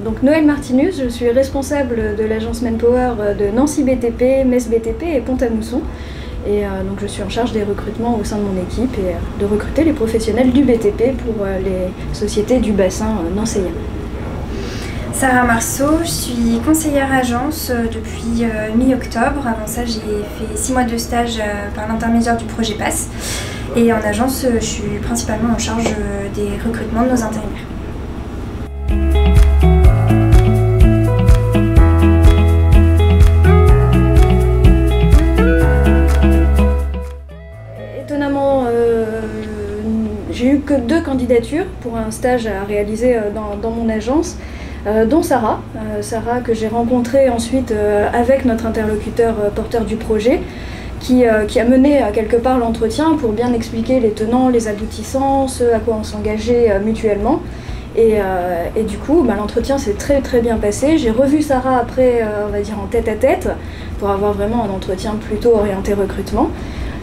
Donc Noëlle Martinus, je suis responsable de l'agence Manpower de Nancy BTP, Metz BTP et Pont-à-Mousson. Et donc je suis en charge des recrutements au sein de mon équipe et de recruter les professionnels du BTP pour les sociétés du bassin nancéen. Sarah Marceau, je suis conseillère agence depuis mi-octobre. Avant ça, j'ai fait 6 mois de stage par l'intermédiaire du projet PASS. Et en agence, je suis principalement en charge des recrutements de nos intérimaires. Étonnamment, j'ai eu que 2 candidatures pour un stage à réaliser dans mon agence, dont Sarah que j'ai rencontrée ensuite avec notre interlocuteur porteur du projet, qui a mené quelque part l'entretien pour bien expliquer les tenants, les aboutissants, ce à quoi on s'engageait mutuellement. Et du coup, l'entretien s'est très très bien passé. J'ai revu Sarah après, on va dire en tête-à-tête, pour avoir vraiment un entretien plutôt orienté recrutement.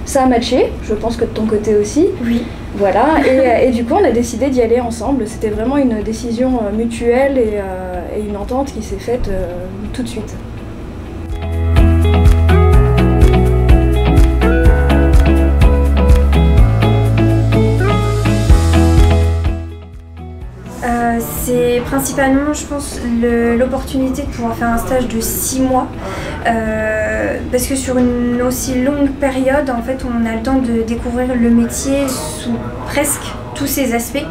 Ça a matché, je pense que de ton côté aussi. Oui. Voilà, et du coup on a décidé d'y aller ensemble. C'était vraiment une décision mutuelle et une entente qui s'est faite tout de suite. C'est principalement, je pense, l'opportunité de pouvoir faire un stage de 6 mois. Parce que sur une aussi longue période, en fait, on a le temps de découvrir le métier sous presque tous ses aspects.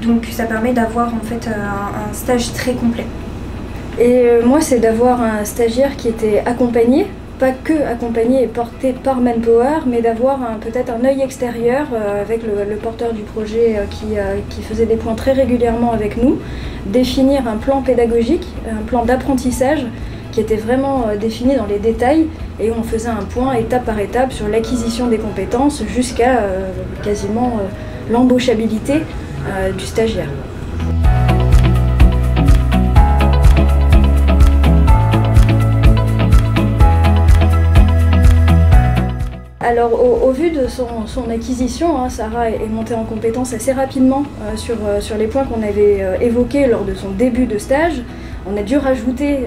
Donc ça permet d'avoir en fait un stage très complet. Et moi, c'est d'avoir un stagiaire qui était accompagné, pas que accompagné et porté par Manpower, mais d'avoir peut-être un œil extérieur avec le porteur du projet qui faisait des points très régulièrement avec nous, définir un plan pédagogique, un plan d'apprentissage qui était vraiment défini dans les détails et où on faisait un point étape par étape sur l'acquisition des compétences jusqu'à quasiment l'embauchabilité du stagiaire. Alors au vu de son acquisition, Sarah est montée en compétence assez rapidement sur les points qu'on avait évoqués lors de son début de stage. On a dû rajouter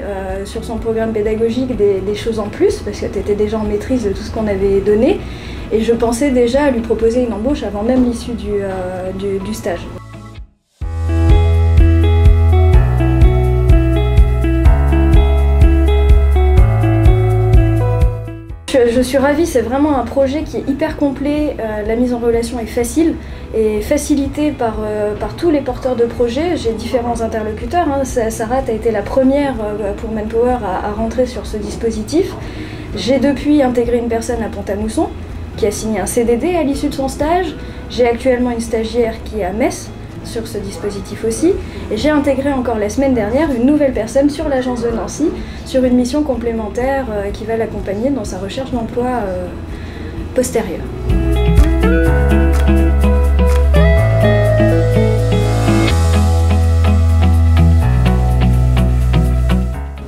sur son programme pédagogique des choses en plus parce qu'elle était déjà en maîtrise de tout ce qu'on avait donné. Et je pensais déjà à lui proposer une embauche avant même l'issue du stage. Je suis ravie, c'est vraiment un projet qui est hyper complet, la mise en relation est facile et facilitée par tous les porteurs de projets. J'ai différents interlocuteurs, Sarah, tu as été la première pour Manpower à rentrer sur ce dispositif. J'ai depuis intégré une personne à Pont-à-Mousson qui a signé un CDD à l'issue de son stage. J'ai actuellement une stagiaire qui est à Metz sur ce dispositif aussi. Et j'ai intégré encore la semaine dernière une nouvelle personne sur l'agence de Nancy sur une mission complémentaire qui va l'accompagner dans sa recherche d'emploi postérieure.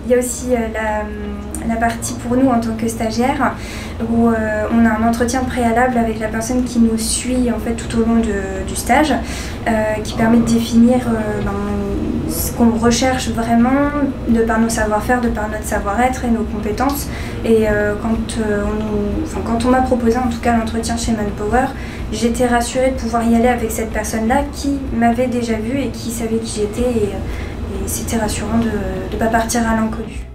Il y a aussi la partie pour nous en tant que stagiaires où on a un entretien préalable avec la personne qui nous suit en fait tout au long du stage qui permet de définir ce qu'on recherche vraiment de par nos savoir-faire, de par notre savoir-être et nos compétences. Et quand on m'a proposé en tout cas l'entretien chez Manpower, j'étais rassurée de pouvoir y aller avec cette personne-là qui m'avait déjà vue et qui savait qui j'étais et c'était rassurant de ne pas partir à l'inconnu.